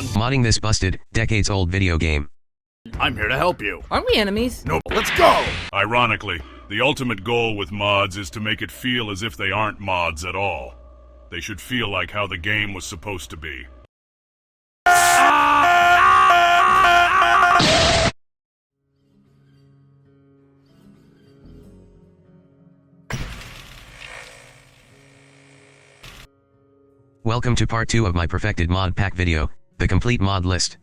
on! Modding this busted, decades-old video game. I'm here to help you. Aren't we enemies? No, let's go! Ironically, the ultimate goal with mods is to make it feel as if they aren't mods at all. They should feel like how the game was supposed to be. Welcome to part 2 of my perfected mod pack video, the complete mod list.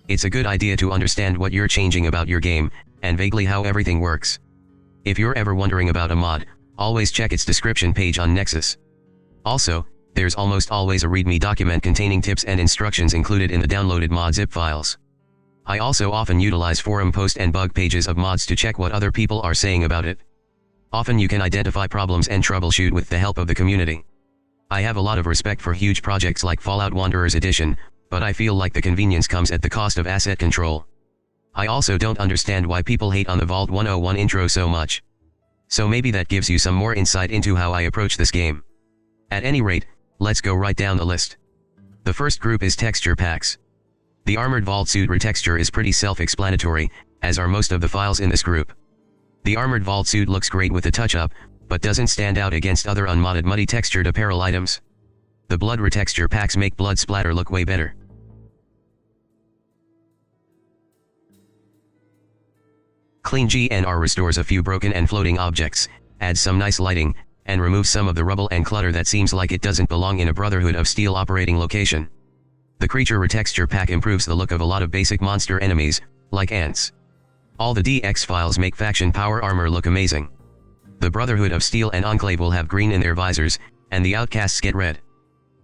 It's a good idea to understand what you're changing about your game, and vaguely how everything works. If you're ever wondering about a mod, always check its description page on Nexus. Also, there's almost always a README document containing tips and instructions included in the downloaded mod zip files. I also often utilize forum post and bug pages of mods to check what other people are saying about it. Often you can identify problems and troubleshoot with the help of the community. I have a lot of respect for huge projects like Fallout Wanderers Edition, but I feel like the convenience comes at the cost of asset control. I also don't understand why people hate on the Vault 101 intro so much. So maybe that gives you some more insight into how I approach this game. At any rate, let's go right down the list. The first group is texture packs. The Armored Vault Suit retexture is pretty self-explanatory, as are most of the files in this group. The Armored Vault Suit looks great with a touch-up, but doesn't stand out against other unmodded muddy textured apparel items. The blood retexture packs make blood splatter look way better. Clean GNR restores a few broken and floating objects, adds some nice lighting, and removes some of the rubble and clutter that seems like it doesn't belong in a Brotherhood of Steel operating location. The creature retexture pack improves the look of a lot of basic monster enemies, like ants. All the DX files make faction power armor look amazing. The Brotherhood of Steel and Enclave will have green in their visors, and the Outcasts get red.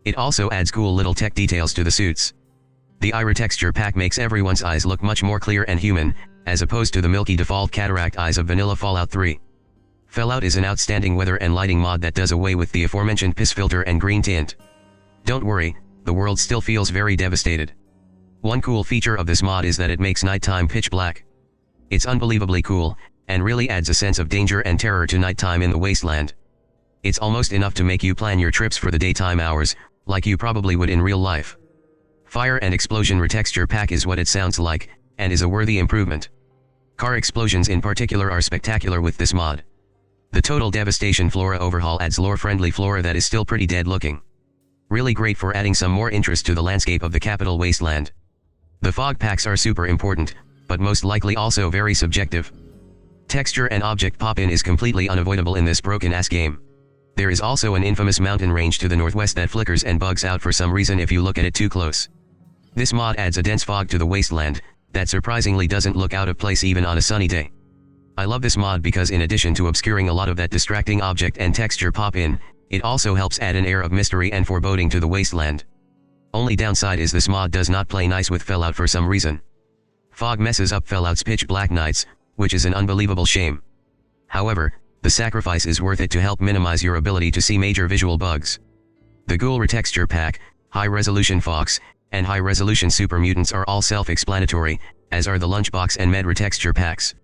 It also adds cool little tech details to the suits. The eye retexture pack makes everyone's eyes look much more clear and human, as opposed to the milky default cataract eyes of vanilla Fallout 3. Fellout is an outstanding weather and lighting mod that does away with the aforementioned piss filter and green tint. Don't worry, the world still feels very devastated. One cool feature of this mod is that it makes nighttime pitch black. It's unbelievably cool, and really adds a sense of danger and terror to nighttime in the wasteland. It's almost enough to make you plan your trips for the daytime hours, like you probably would in real life. Fire and explosion retexture pack is what it sounds like, and is a worthy improvement. Car explosions in particular are spectacular with this mod. The Total Devastation Flora Overhaul adds lore-friendly flora that is still pretty dead looking. Really great for adding some more interest to the landscape of the capital wasteland. The fog packs are super important, but most likely also very subjective. Texture and object pop-in is completely unavoidable in this broken-ass game. There is also an infamous mountain range to the northwest that flickers and bugs out for some reason if you look at it too close. This mod adds a dense fog to the wasteland, that surprisingly doesn't look out of place even on a sunny day. I love this mod because in addition to obscuring a lot of that distracting object and texture pop-in, it also helps add an air of mystery and foreboding to the wasteland. Only downside is this mod does not play nice with Fellout for some reason. Fog messes up Fellout's pitch black nights, which is an unbelievable shame. However, the sacrifice is worth it to help minimize your ability to see major visual bugs. The Ghoul retexture pack, high-resolution Fox, and high-resolution super mutants are all self-explanatory, as are the Lunchbox and Med retexture packs.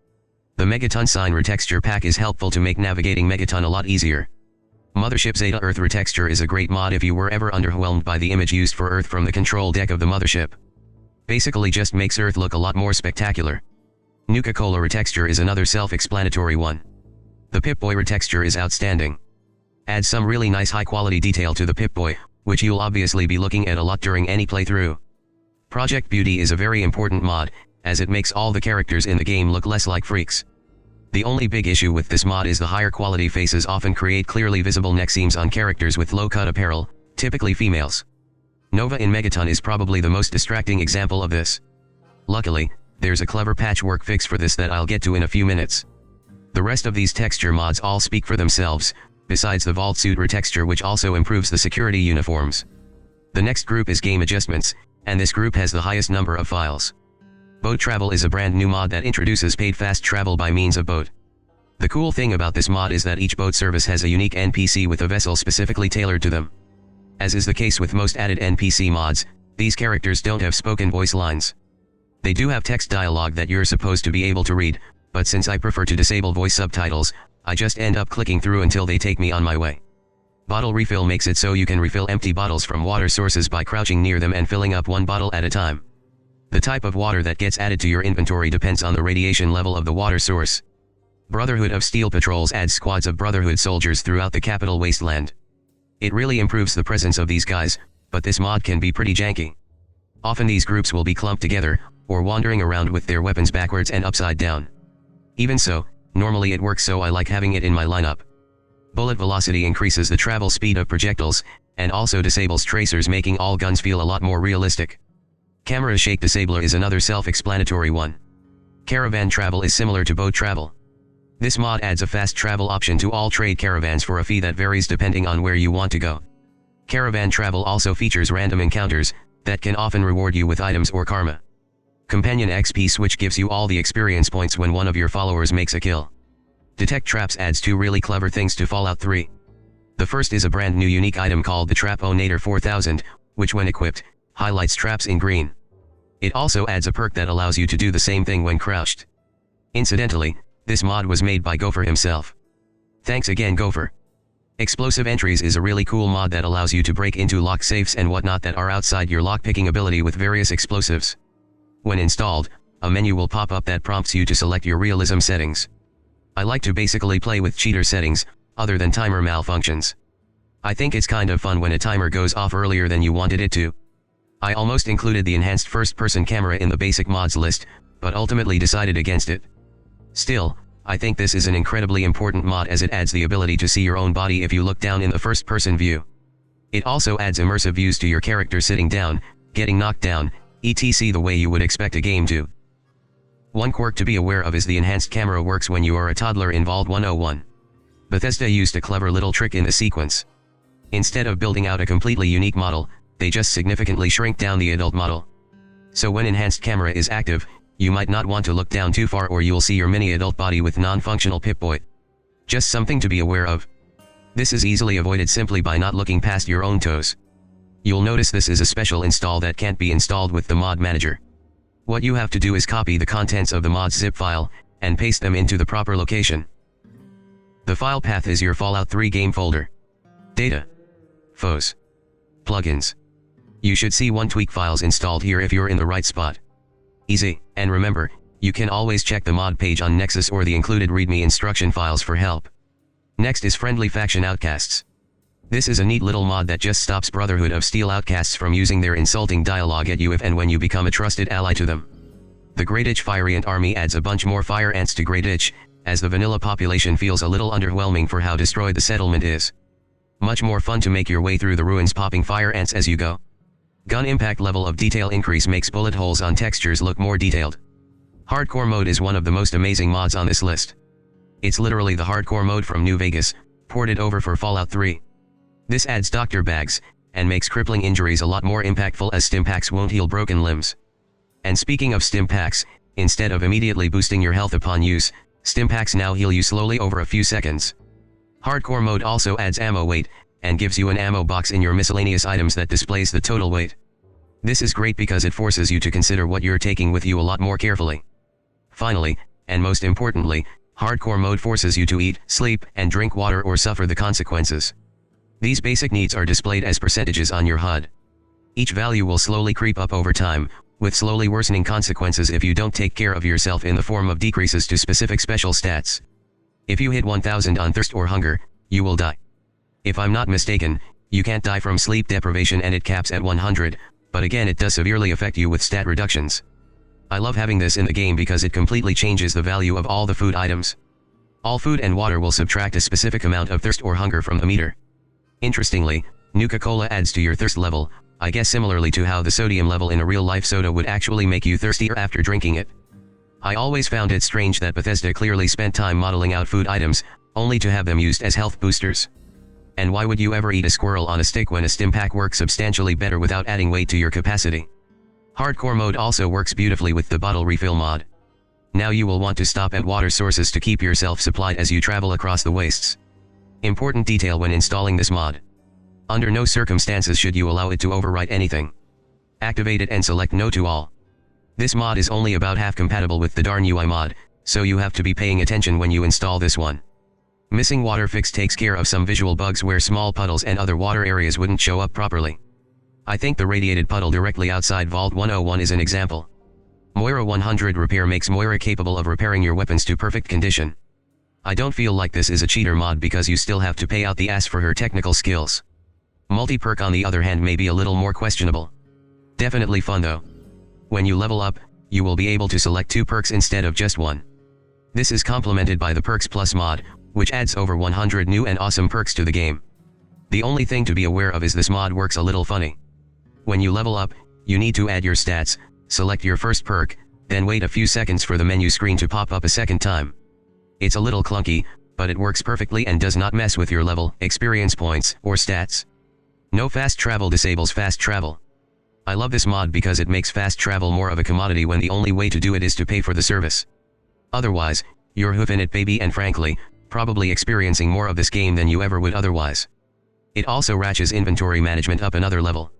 The Megaton Sign retexture pack is helpful to make navigating Megaton a lot easier. Mothership Zeta Earth retexture is a great mod if you were ever underwhelmed by the image used for Earth from the control deck of the Mothership. Basically just makes Earth look a lot more spectacular. Nuka-Cola retexture is another self-explanatory one. The Pip-Boy retexture is outstanding. Adds some really nice high-quality detail to the Pip-Boy, which you'll obviously be looking at a lot during any playthrough. Project Beauty is a very important mod, as it makes all the characters in the game look less like freaks. The only big issue with this mod is the higher quality faces often create clearly visible neck seams on characters with low-cut apparel, typically females. Nova in Megaton is probably the most distracting example of this. Luckily, there's a clever patchwork fix for this that I'll get to in a few minutes. The rest of these texture mods all speak for themselves, besides the Vault Suit retexture which also improves the security uniforms. The next group is game adjustments, and this group has the highest number of files. Boat Travel is a brand new mod that introduces paid fast travel by means of boat. The cool thing about this mod is that each boat service has a unique NPC with a vessel specifically tailored to them. As is the case with most added NPC mods, these characters don't have spoken voice lines. They do have text dialogue that you're supposed to be able to read, but since I prefer to disable voice subtitles, I just end up clicking through until they take me on my way. Bottle refill makes it so you can refill empty bottles from water sources by crouching near them and filling up one bottle at a time. The type of water that gets added to your inventory depends on the radiation level of the water source. Brotherhood of Steel Patrols adds squads of Brotherhood soldiers throughout the capital wasteland. It really improves the presence of these guys, but this mod can be pretty janky. Often these groups will be clumped together, or wandering around with their weapons backwards and upside down. Even so, normally it works, so I like having it in my lineup. Bullet velocity increases the travel speed of projectiles, and also disables tracers, making all guns feel a lot more realistic. Camera Shake Disabler is another self-explanatory one. Caravan Travel is similar to boat travel. This mod adds a fast travel option to all trade caravans for a fee that varies depending on where you want to go. Caravan Travel also features random encounters that can often reward you with items or karma. Companion XP Switch gives you all the experience points when one of your followers makes a kill. Detect Traps adds two really clever things to Fallout 3. The first is a brand new unique item called the Trap-O-Nator 4000, which when equipped, highlights traps in green. It also adds a perk that allows you to do the same thing when crouched. Incidentally, this mod was made by Gopher himself. Thanks again, Gopher. Explosive Entries is a really cool mod that allows you to break into lock safes and whatnot that are outside your lockpicking ability with various explosives. When installed, a menu will pop up that prompts you to select your realism settings. I like to basically play with cheater settings, other than timer malfunctions. I think it's kind of fun when a timer goes off earlier than you wanted it to. I almost included the enhanced first-person camera in the basic mods list, but ultimately decided against it. Still, I think this is an incredibly important mod as it adds the ability to see your own body if you look down in the first-person view. It also adds immersive views to your character sitting down, getting knocked down, etc. the way you would expect a game to. One quirk to be aware of is the enhanced camera works when you are a toddler in Vault 101. Bethesda used a clever little trick in the sequence. Instead of building out a completely unique model, they just significantly shrink down the adult model. So when enhanced camera is active, you might not want to look down too far or you'll see your mini adult body with non-functional Pip-Boy. Just something to be aware of. This is easily avoided simply by not looking past your own toes. You'll notice this is a special install that can't be installed with the mod manager. What you have to do is copy the contents of the mod's zip file, and paste them into the proper location. The file path is your Fallout 3 game folder. Data. Foes. Plugins. You should see 1 tweak files installed here if you're in the right spot. Easy, and remember, you can always check the mod page on Nexus or the included README instruction files for help. Next is Friendly Faction Outcasts. This is a neat little mod that just stops Brotherhood of Steel Outcasts from using their insulting dialogue at you if and when you become a trusted ally to them. The Grayditch Fireant army adds a bunch more fire ants to Grayditch, as the vanilla population feels a little underwhelming for how destroyed the settlement is. Much more fun to make your way through the ruins popping fire ants as you go. Gun impact level of detail increase makes bullet holes on textures look more detailed. Hardcore mode is one of the most amazing mods on this list. It's literally the hardcore mode from New Vegas, ported over for Fallout 3. This adds doctor bags, and makes crippling injuries a lot more impactful as stimpaks won't heal broken limbs. And speaking of stimpaks, instead of immediately boosting your health upon use, stimpaks now heal you slowly over a few seconds. Hardcore mode also adds ammo weight, and gives you an ammo box in your miscellaneous items that displays the total weight. This is great because it forces you to consider what you're taking with you a lot more carefully. Finally, and most importantly, hardcore mode forces you to eat, sleep, and drink water or suffer the consequences. These basic needs are displayed as percentages on your HUD. Each value will slowly creep up over time, with slowly worsening consequences if you don't take care of yourself in the form of decreases to specific special stats. If you hit 1000 on thirst or hunger, you will die. If I'm not mistaken, you can't die from sleep deprivation and it caps at 100, but again it does severely affect you with stat reductions. I love having this in the game because it completely changes the value of all the food items. All food and water will subtract a specific amount of thirst or hunger from the meter. Interestingly, Nuka-Cola adds to your thirst level, I guess similarly to how the sodium level in a real-life soda would actually make you thirstier after drinking it. I always found it strange that Bethesda clearly spent time modeling out food items, only to have them used as health boosters. And why would you ever eat a squirrel on a stick when a stimpak works substantially better without adding weight to your capacity? Hardcore mode also works beautifully with the bottle refill mod. Now you will want to stop at water sources to keep yourself supplied as you travel across the wastes. Important detail when installing this mod. Under no circumstances should you allow it to overwrite anything. Activate it and select no to all. This mod is only about half compatible with the darn UI mod, so you have to be paying attention when you install this one. Missing water fix takes care of some visual bugs where small puddles and other water areas wouldn't show up properly. I think the radiated puddle directly outside Vault 101 is an example. Moira 100 repair makes Moira capable of repairing your weapons to perfect condition. I don't feel like this is a cheater mod because you still have to pay out the ass for her technical skills. Multi-perk on the other hand may be a little more questionable. Definitely fun though. When you level up, you will be able to select 2 perks instead of just 1. This is complemented by the Perks Plus mod, which adds over 100 new and awesome perks to the game. The only thing to be aware of is this mod works a little funny. When you level up, you need to add your stats, select your first perk, then wait a few seconds for the menu screen to pop up a second time. It's a little clunky, but it works perfectly and does not mess with your level, experience points, or stats. No fast travel disables fast travel. I love this mod because it makes fast travel more of a commodity when the only way to do it is to pay for the service. Otherwise, you're hoofing it baby and frankly, probably experiencing more of this game than you ever would otherwise. It also ratchets inventory management up another level.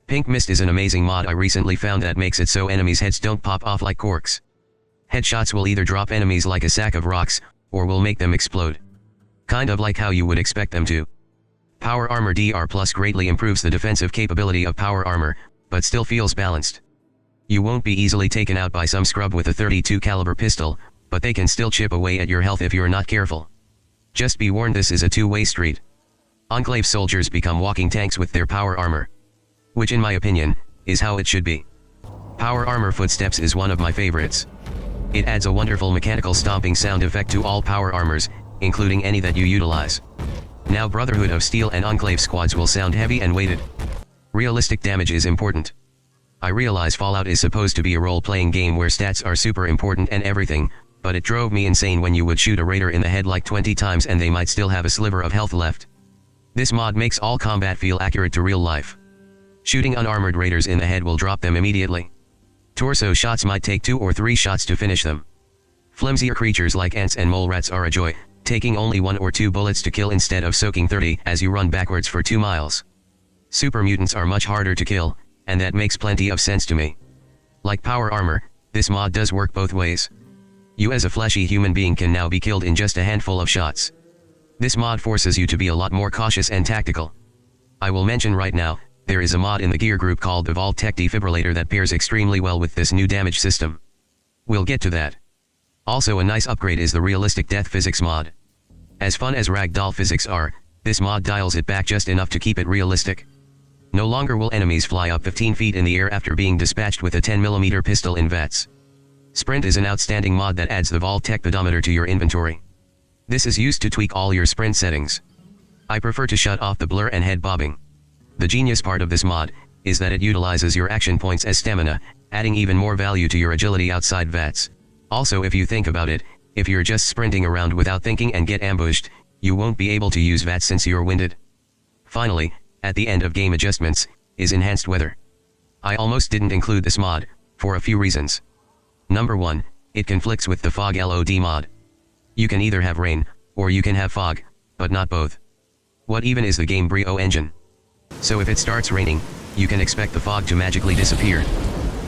Pink Mist is an amazing mod I recently found that makes it so enemies' heads don't pop off like corks. Headshots will either drop enemies like a sack of rocks, or will make them explode. Kind of like how you would expect them to. Power Armor DR Plus greatly improves the defensive capability of Power Armor, but still feels balanced. You won't be easily taken out by some scrub with a 32 caliber pistol, but they can still chip away at your health if you're not careful. Just be warned, this is a two-way street. Enclave soldiers become walking tanks with their Power Armor. Which in my opinion, is how it should be. Power Armor Footsteps is one of my favorites. It adds a wonderful mechanical stomping sound effect to all Power Armors, including any that you utilize. Now Brotherhood of Steel and Enclave squads will sound heavy and weighted. Realistic damage is important. I realize Fallout is supposed to be a role-playing game where stats are super important and everything, but it drove me insane when you would shoot a raider in the head like 20 times and they might still have a sliver of health left. This mod makes all combat feel accurate to real life. Shooting unarmored raiders in the head will drop them immediately. Torso shots might take 2 or 3 shots to finish them. Flimsier creatures like ants and mole rats are a joy, taking only 1 or 2 bullets to kill instead of soaking 30 as you run backwards for 2 miles. Super mutants are much harder to kill, and that makes plenty of sense to me. Like Power Armor, this mod does work both ways. You as a fleshy human being can now be killed in just a handful of shots. This mod forces you to be a lot more cautious and tactical. I will mention right now, there is a mod in the gear group called the Vault-Tec Defibrillator that pairs extremely well with this new damage system. We'll get to that. Also a nice upgrade is the Realistic Death Physics mod. As fun as ragdoll physics are, this mod dials it back just enough to keep it realistic. No longer will enemies fly up 15 feet in the air after being dispatched with a 10mm pistol in VATS. Sprint is an outstanding mod that adds the Vault-Tec pedometer to your inventory. This is used to tweak all your sprint settings. I prefer to shut off the blur and head bobbing. The genius part of this mod is that it utilizes your action points as stamina, adding even more value to your agility outside VATS. Also, if you think about it, if you're just sprinting around without thinking and get ambushed, you won't be able to use VATS since you're winded. Finally, at the end of game adjustments, is enhanced weather. I almost didn't include this mod, for a few reasons. Number 1, it conflicts with the Fog LOD mod. You can either have rain, or you can have fog, but not both. What even is the game Brio engine? So if it starts raining, you can expect the fog to magically disappear.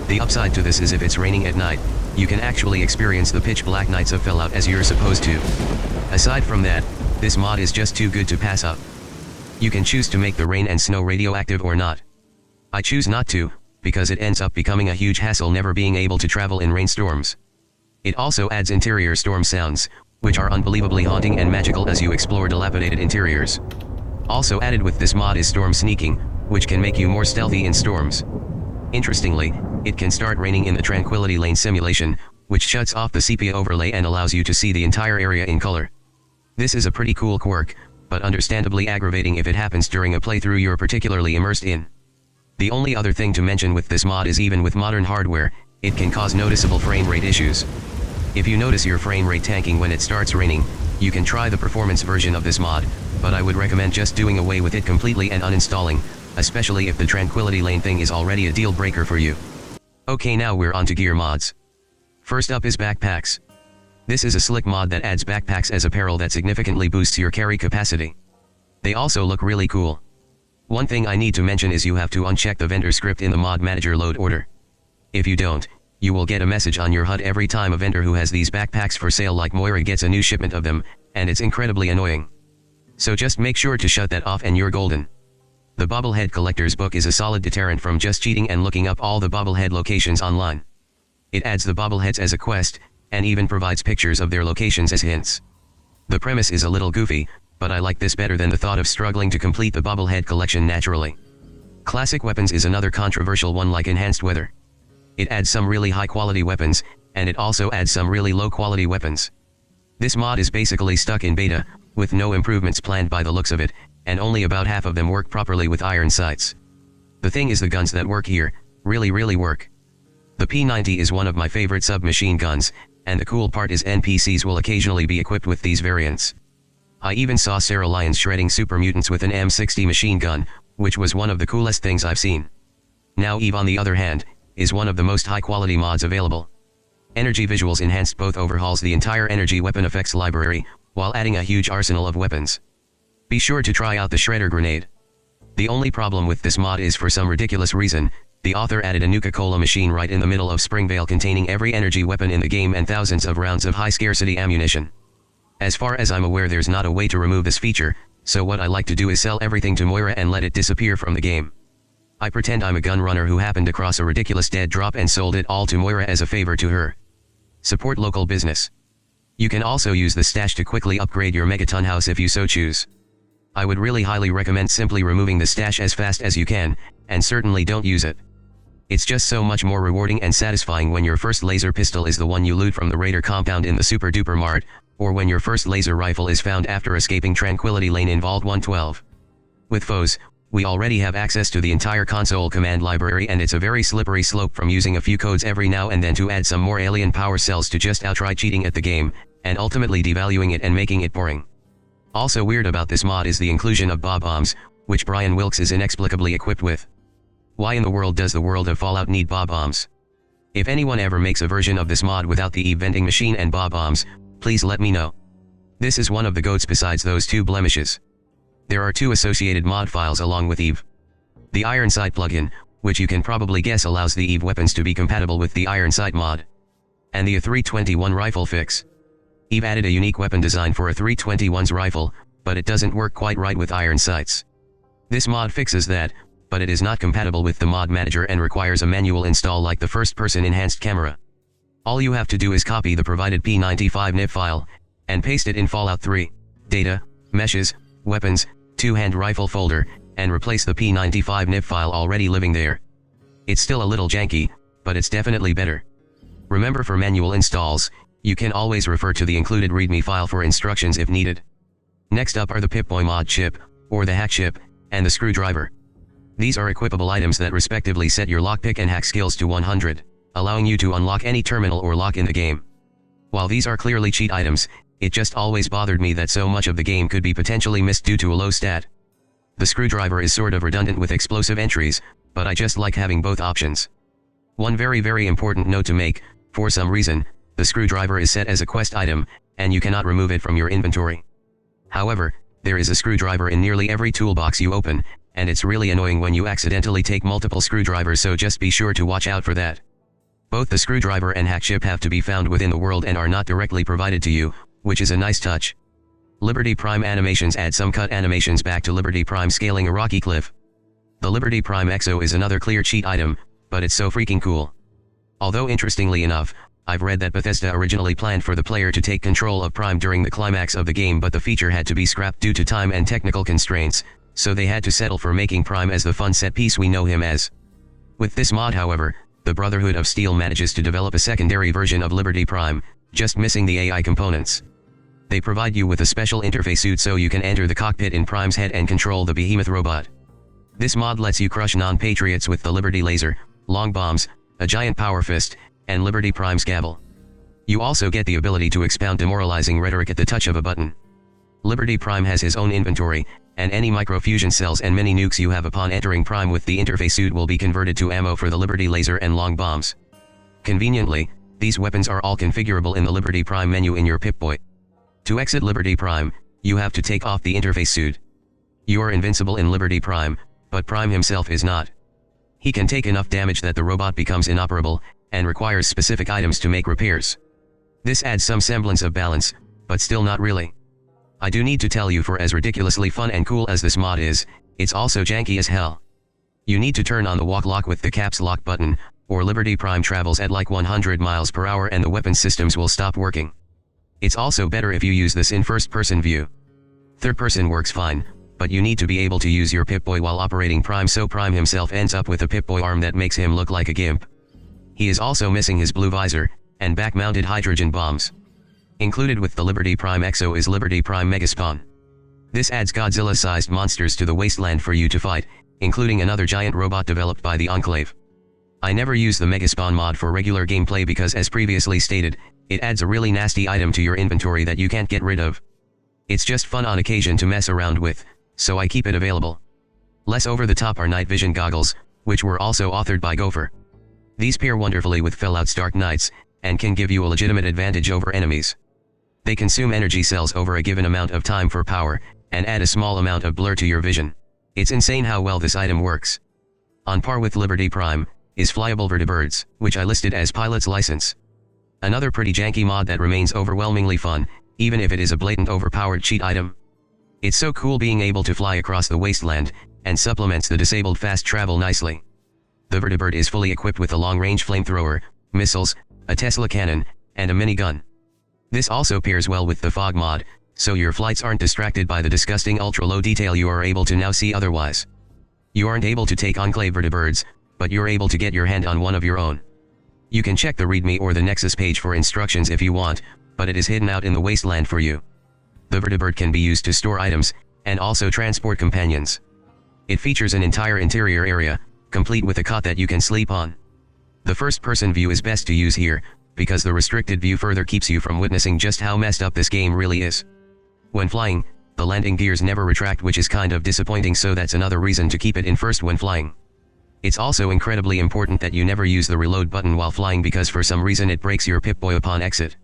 The upside to this is if it's raining at night, you can actually experience the pitch black nights of Fellout as you're supposed to. Aside from that, this mod is just too good to pass up. You can choose to make the rain and snow radioactive or not. I choose not to, because it ends up becoming a huge hassle never being able to travel in rainstorms. It also adds interior storm sounds, which are unbelievably haunting and magical as you explore dilapidated interiors. Also added with this mod is storm sneaking, which can make you more stealthy in storms. Interestingly, it can start raining in the Tranquility Lane simulation, which shuts off the sepia overlay and allows you to see the entire area in color. This is a pretty cool quirk, but understandably aggravating if it happens during a playthrough you're particularly immersed in. The only other thing to mention with this mod is even with modern hardware, it can cause noticeable frame rate issues. If you notice your frame rate tanking when it starts raining, you can try the performance version of this mod, but I would recommend just doing away with it completely and uninstalling, especially if the Tranquility Lane thing is already a deal breaker for you. Okay, now we're on to gear mods. First up is backpacks. This is a slick mod that adds backpacks as apparel that significantly boosts your carry capacity. They also look really cool. One thing I need to mention is you have to uncheck the vendor script in the mod manager load order. If you don't, you will get a message on your HUD every time a vendor who has these backpacks for sale like Moira gets a new shipment of them, and it's incredibly annoying. So just make sure to shut that off and you're golden. The Bobblehead Collector's Book is a solid deterrent from just cheating and looking up all the Bobblehead locations online. It adds the Bobbleheads as a quest, and even provides pictures of their locations as hints. The premise is a little goofy, but I like this better than the thought of struggling to complete the Bobblehead collection naturally. Classic Weapons is another controversial one like Enhanced Weather. It adds some really high quality weapons, and it also adds some really low quality weapons. This mod is basically stuck in beta, with no improvements planned by the looks of it, and only about half of them work properly with iron sights. The thing is the guns that work here, really work. The P90 is one of my favorite submachine guns, and the cool part is NPCs will occasionally be equipped with these variants. I even saw Sarah Lyons shredding super mutants with an M60 machine gun, which was one of the coolest things I've seen. Now Eve on the other hand, is one of the most high quality mods available. Energy Visuals Enhanced both overhauls the entire energy weapon effects library, while adding a huge arsenal of weapons. Be sure to try out the Shredder Grenade. The only problem with this mod is for some ridiculous reason, the author added a Nuka-Cola machine right in the middle of Springvale containing every energy weapon in the game and thousands of rounds of high scarcity ammunition. As far as I'm aware there's not a way to remove this feature, so what I like to do is sell everything to Moira and let it disappear from the game. I pretend I'm a gun runner who happened across a ridiculous dead drop and sold it all to Moira as a favor to her. Support local business. You can also use the stash to quickly upgrade your Megaton house if you so choose. I would really highly recommend simply removing the stash as fast as you can, and certainly don't use it. It's just so much more rewarding and satisfying when your first laser pistol is the one you loot from the Raider compound in the Super Duper Mart, or when your first laser rifle is found after escaping Tranquility Lane in Vault 112. With foes, we already have access to the entire console command library and it's a very slippery slope from using a few codes every now and then to add some more alien power cells to just outright cheating at the game, and ultimately devaluing it and making it boring. Also weird about this mod is the inclusion of Bob Bombs, which Brian Wilkes is inexplicably equipped with. Why in the world does the world of Fallout need Bob Bombs? If anyone ever makes a version of this mod without the Eve vending machine and Bob Bombs, please let me know. This is one of the goats besides those two blemishes. There are two associated mod files along with Eve. The Iron Sight plugin, which you can probably guess allows the Eve weapons to be compatible with the Iron Sight mod. And the A321 rifle fix. Eve added a unique weapon design for a 321's rifle, but it doesn't work quite right with iron sights. This mod fixes that, but it is not compatible with the mod manager and requires a manual install like the first-person enhanced camera. All you have to do is copy the provided P95 NIF file, and paste it in Fallout 3, Data, Meshes, Weapons, Two-Hand Rifle folder, and replace the P95 NIF file already living there. It's still a little janky, but it's definitely better. Remember, for manual installs, you can always refer to the included README file for instructions if needed. Next up are the Pip-Boy mod chip, or the hack chip, and the screwdriver. These are equipable items that respectively set your lockpick and hack skills to 100, allowing you to unlock any terminal or lock in the game. While these are clearly cheat items, it just always bothered me that so much of the game could be potentially missed due to a low stat. The screwdriver is sort of redundant with explosive entries, but I just like having both options. One very important note to make: for some reason, the screwdriver is set as a quest item, and you cannot remove it from your inventory. However, there is a screwdriver in nearly every toolbox you open, and it's really annoying when you accidentally take multiple screwdrivers, so just be sure to watch out for that. Both the screwdriver and hack chip have to be found within the world and are not directly provided to you, which is a nice touch. Liberty Prime animations add some cut animations back to Liberty Prime scaling a rocky cliff. The Liberty Prime Exo is another clear cheat item, but it's so freaking cool. Although interestingly enough, I've read that Bethesda originally planned for the player to take control of Prime during the climax of the game, but the feature had to be scrapped due to time and technical constraints, so they had to settle for making Prime as the fun set piece we know him as. With this mod, however, the Brotherhood of Steel manages to develop a secondary version of Liberty Prime, just missing the AI components. They provide you with a special interface suit so you can enter the cockpit in Prime's head and control the behemoth robot. This mod lets you crush non-patriots with the Liberty Laser, long bombs, a giant power fist, and Liberty Prime's gavel. You also get the ability to expound demoralizing rhetoric at the touch of a button. Liberty Prime has his own inventory, and any microfusion cells and mini nukes you have upon entering Prime with the interface suit will be converted to ammo for the Liberty Laser and long bombs. Conveniently, these weapons are all configurable in the Liberty Prime menu in your Pip-Boy. To exit Liberty Prime, you have to take off the interface suit. You are invincible in Liberty Prime, but Prime himself is not. He can take enough damage that the robot becomes inoperable, and requires specific items to make repairs. This adds some semblance of balance, but still not really. I do need to tell you, for as ridiculously fun and cool as this mod is, it's also janky as hell. You need to turn on the walk lock with the caps lock button, or Liberty Prime travels at like 100 miles per hour and the weapon systems will stop working. It's also better if you use this in first-person view. Third person works fine, but you need to be able to use your Pip-Boy while operating Prime, so Prime himself ends up with a Pip-Boy arm that makes him look like a gimp. He is also missing his blue visor, and back-mounted hydrogen bombs. Included with the Liberty Prime Exo is Liberty Prime Megaspawn. This adds Godzilla-sized monsters to the wasteland for you to fight, including another giant robot developed by the Enclave. I never use the Megaspawn mod for regular gameplay because, as previously stated, it adds a really nasty item to your inventory that you can't get rid of. It's just fun on occasion to mess around with, so I keep it available. Less over the top are Nightvision Goggles, which were also authored by Gopher. These pair wonderfully with Fellout's Dark Nights, and can give you a legitimate advantage over enemies. They consume energy cells over a given amount of time for power, and add a small amount of blur to your vision. It's insane how well this item works. On par with Liberty Prime is flyable Vertibirds, which I listed as pilot's license. Another pretty janky mod that remains overwhelmingly fun, even if it is a blatant overpowered cheat item. It's so cool being able to fly across the wasteland, and supplements the disabled fast travel nicely. The Vertibird is fully equipped with a long-range flamethrower, missiles, a Tesla cannon, and a minigun. This also pairs well with the fog mod, so your flights aren't distracted by the disgusting ultra-low detail you are able to now see otherwise. You aren't able to take Enclave Vertibirds, but you're able to get your hand on one of your own. You can check the README or the Nexus page for instructions if you want, but it is hidden out in the wasteland for you. The Vertibird can be used to store items, and also transport companions. It features an entire interior area, complete with a cot that you can sleep on. The first-person view is best to use here, because the restricted view further keeps you from witnessing just how messed up this game really is. When flying, the landing gears never retract, which is kind of disappointing, so that's another reason to keep it in first when flying. It's also incredibly important that you never use the reload button while flying, because for some reason it breaks your Pip-Boy upon exit.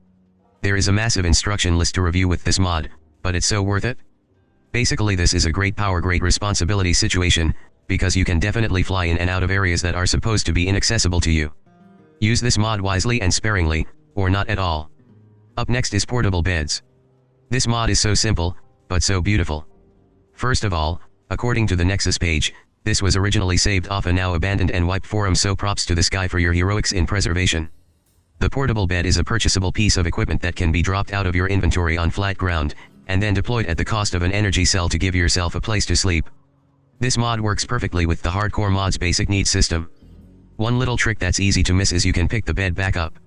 There is a massive instruction list to review with this mod, but it's so worth it. Basically, this is a great power, great responsibility situation, because you can definitely fly in and out of areas that are supposed to be inaccessible to you. Use this mod wisely and sparingly, or not at all. Up next is portable beds. This mod is so simple, but so beautiful. First of all, according to the Nexus page, this was originally saved off a now abandoned and wiped forum, so props to this guy for your heroics in preservation. The portable bed is a purchasable piece of equipment that can be dropped out of your inventory on flat ground, and then deployed at the cost of an energy cell to give yourself a place to sleep. This mod works perfectly with the hardcore mod's basic needs system. One little trick that's easy to miss is you can pick the bed back up.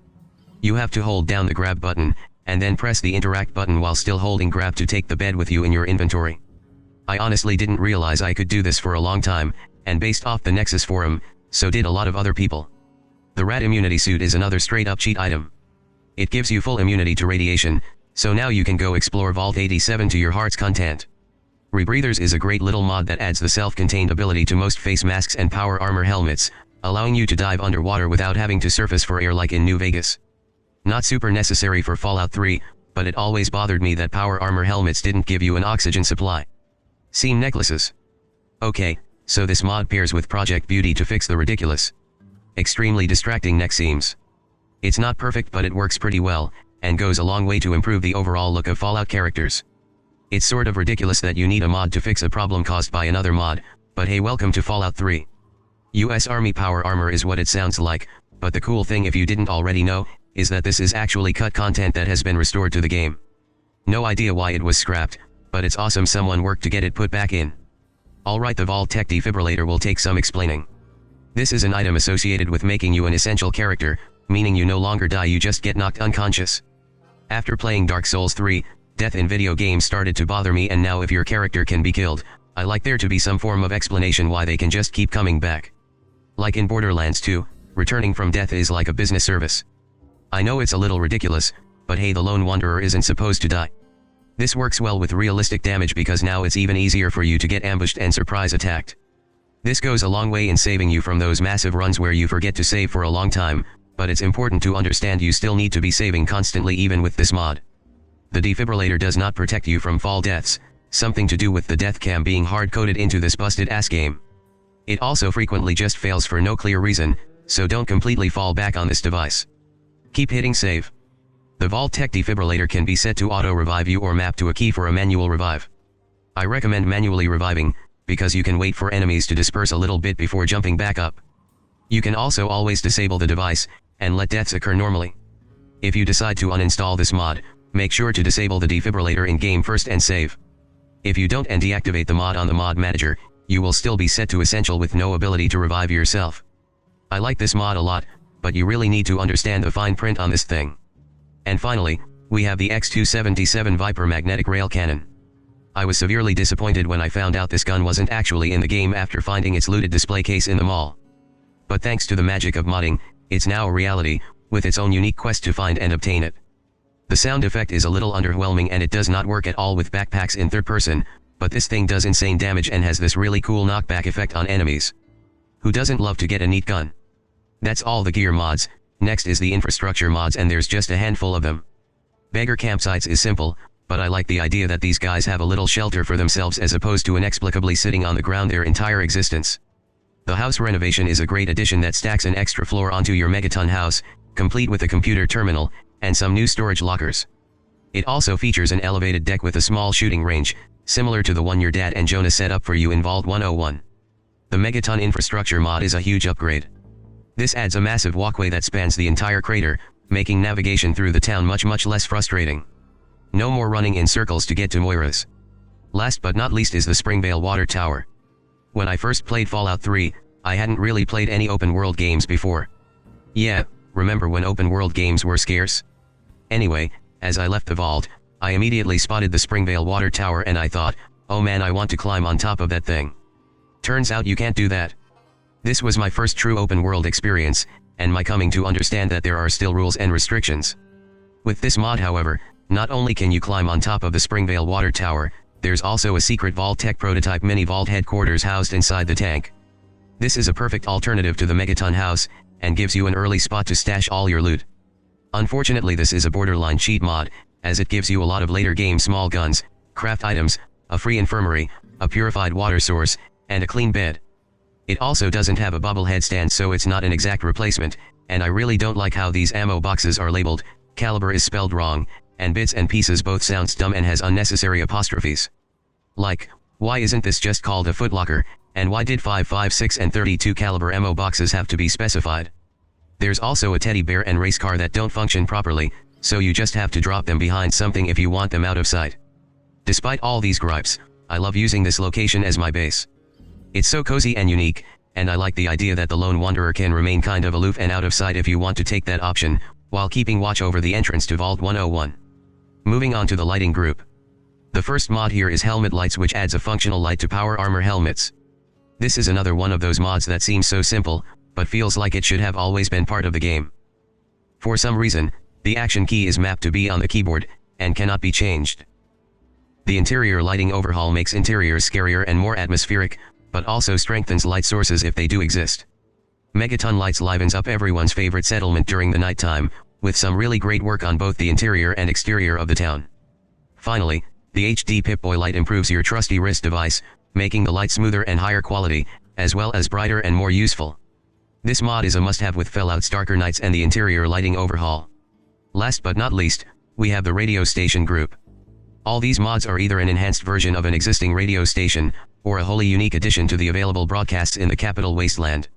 You have to hold down the grab button, and then press the interact button while still holding grab to take the bed with you in your inventory. I honestly didn't realize I could do this for a long time, and based off the Nexus forum, so did a lot of other people. The Rad Immunity Suit is another straight-up cheat item. It gives you full immunity to radiation, so now you can go explore Vault 87 to your heart's content. Rebreathers is a great little mod that adds the self-contained ability to most face masks and power armor helmets, allowing you to dive underwater without having to surface for air like in New Vegas. Not super necessary for Fallout 3, but it always bothered me that power armor helmets didn't give you an oxygen supply. Seam necklaces. Okay, so this mod pairs with Project Beauty to fix the ridiculous, extremely distracting neck seams. It's not perfect, but it works pretty well, and goes a long way to improve the overall look of Fallout characters. It's sort of ridiculous that you need a mod to fix a problem caused by another mod, but hey, welcome to Fallout 3. US Army power armor is what it sounds like, but the cool thing, if you didn't already know, is that this is actually cut content that has been restored to the game. No idea why it was scrapped, but it's awesome someone worked to get it put back in. Alright, the Vault-Tec Defibrillator will take some explaining. This is an item associated with making you an essential character, meaning you no longer die, you just get knocked unconscious. After playing Dark Souls 3, death in video games started to bother me, and now if your character can be killed, I like there to be some form of explanation why they can just keep coming back. Like in Borderlands 2, returning from death is like a business service. I know it's a little ridiculous, but hey, the lone wanderer isn't supposed to die. This works well with realistic damage because now it's even easier for you to get ambushed and surprise attacked. This goes a long way in saving you from those massive runs where you forget to save for a long time, but it's important to understand you still need to be saving constantly even with this mod. The defibrillator does not protect you from fall deaths, something to do with the death cam being hard-coded into this busted-ass game. It also frequently just fails for no clear reason, so don't completely fall back on this device. Keep hitting save. The Vault-Tec Defibrillator can be set to auto-revive you or map to a key for a manual revive. I recommend manually reviving, because you can wait for enemies to disperse a little bit before jumping back up. You can also always disable the device, and let deaths occur normally. If you decide to uninstall this mod, make sure to disable the defibrillator in-game first and save. If you don't and deactivate the mod on the mod manager, you will still be set to essential with no ability to revive yourself. I like this mod a lot, but you really need to understand the fine print on this thing. And finally, we have the X277 Viper magnetic rail cannon. I was severely disappointed when I found out this gun wasn't actually in the game after finding its looted display case in the mall. But thanks to the magic of modding, it's now a reality, with its own unique quest to find and obtain it. The sound effect is a little underwhelming and it does not work at all with backpacks in third person, but this thing does insane damage and has this really cool knockback effect on enemies. Who doesn't love to get a neat gun? That's all the gear mods. Next is the infrastructure mods, and there's just a handful of them. Beggar Campsites is simple, but I like the idea that these guys have a little shelter for themselves as opposed to inexplicably sitting on the ground their entire existence. The house renovation is a great addition that stacks an extra floor onto your Megaton house, complete with a computer terminal, and some new storage lockers. It also features an elevated deck with a small shooting range, similar to the one your dad and Jonah set up for you in Vault 101. The Megaton Infrastructure mod is a huge upgrade. This adds a massive walkway that spans the entire crater, making navigation through the town much less frustrating. No more running in circles to get to Moira's. Last but not least is the Springvale water tower. When I first played Fallout 3, I hadn't really played any open world games before. Yeah, remember when open world games were scarce? Anyway, as I left the vault, I immediately spotted the Springvale water tower and I thought, oh man, I want to climb on top of that thing. Turns out you can't do that. This was my first true open world experience, and my coming to understand that there are still rules and restrictions. With this mod however, not only can you climb on top of the Springvale water tower, there's also a secret Vault-Tec prototype mini vault headquarters housed inside the tank. This is a perfect alternative to the Megaton house, and gives you an early spot to stash all your loot. Unfortunately this is a borderline cheat mod, as it gives you a lot of later game small guns, craft items, a free infirmary, a purified water source, and a clean bed. It also doesn't have a bobblehead stand, so it's not an exact replacement, and I really don't like how these ammo boxes are labeled, caliber is spelled wrong, and bits and pieces both sounds dumb and has unnecessary apostrophes. Like, why isn't this just called a footlocker, and why did 5.56 and 32 caliber ammo boxes have to be specified? There's also a teddy bear and race car that don't function properly, so you just have to drop them behind something if you want them out of sight. Despite all these gripes, I love using this location as my base. It's so cozy and unique, and I like the idea that the lone wanderer can remain kind of aloof and out of sight if you want to take that option, while keeping watch over the entrance to Vault 101. Moving on to the lighting group. The first mod here is Helmet Lights, which adds a functional light to power armor helmets. This is another one of those mods that seems so simple, but feels like it should have always been part of the game. For some reason, the action key is mapped to be on the keyboard, and cannot be changed. The interior lighting overhaul makes interiors scarier and more atmospheric, but also strengthens light sources if they do exist. Megaton Lights livens up everyone's favorite settlement during the nighttime, with some really great work on both the interior and exterior of the town. Finally, the HD Pip-Boy light improves your trusty wrist device, making the light smoother and higher quality, as well as brighter and more useful. This mod is a must-have with Fellout's darker nights and the interior lighting overhaul. Last but not least, we have the radio station group. All these mods are either an enhanced version of an existing radio station, or a wholly unique addition to the available broadcasts in the capital wasteland.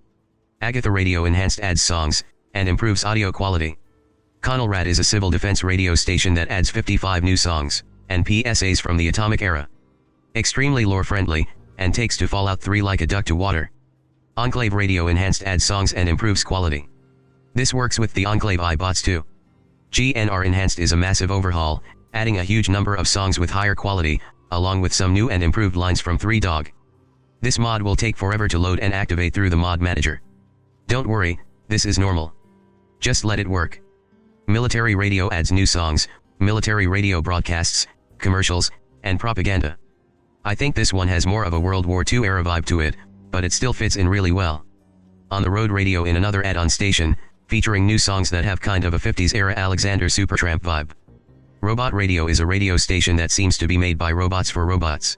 Agatha Radio Enhanced adds songs, and improves audio quality. Rad is a civil defense radio station that adds 55 new songs, and PSAs from the atomic era. Extremely lore-friendly, and takes to Fallout 3 like a duck to water. Enclave Radio Enhanced adds songs and improves quality. This works with the Enclave iBots too. GNR Enhanced is a massive overhaul, adding a huge number of songs with higher quality, along with some new and improved lines from 3 Dog. This mod will take forever to load and activate through the mod manager. Don't worry, this is normal. Just let it work. Military Radio adds new songs, military radio broadcasts, commercials, and propaganda. I think this one has more of a World War II era vibe to it, but it still fits in really well. On the road radio in another add-on station, featuring new songs that have kind of a 50s era Alexander Supertramp vibe. Robot Radio is a radio station that seems to be made by robots for robots.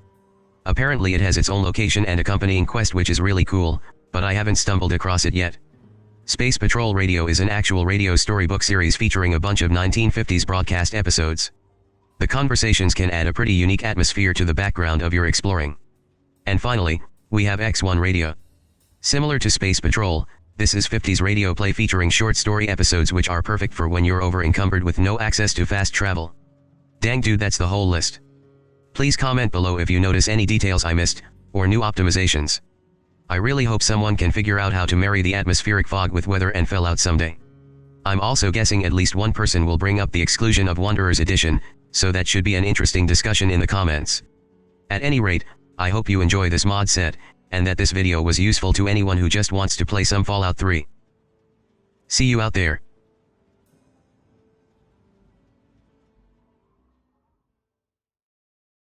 Apparently it has its own location and accompanying quest, which is really cool, but I haven't stumbled across it yet. Space Patrol Radio is an actual radio storybook series featuring a bunch of 1950s broadcast episodes. The conversations can add a pretty unique atmosphere to the background of your exploring. And finally, we have X1 Radio. Similar to Space Patrol, this is 50s radio play featuring short story episodes which are perfect for when you're over-encumbered with no access to fast travel. Dang dude, that's the whole list. Please comment below if you notice any details I missed, or new optimizations. I really hope someone can figure out how to marry the atmospheric fog with weather and Fellout someday. I'm also guessing at least one person will bring up the exclusion of Wanderers Edition, so that should be an interesting discussion in the comments. At any rate, I hope you enjoy this mod set, and that this video was useful to anyone who just wants to play some Fallout 3. See you out there.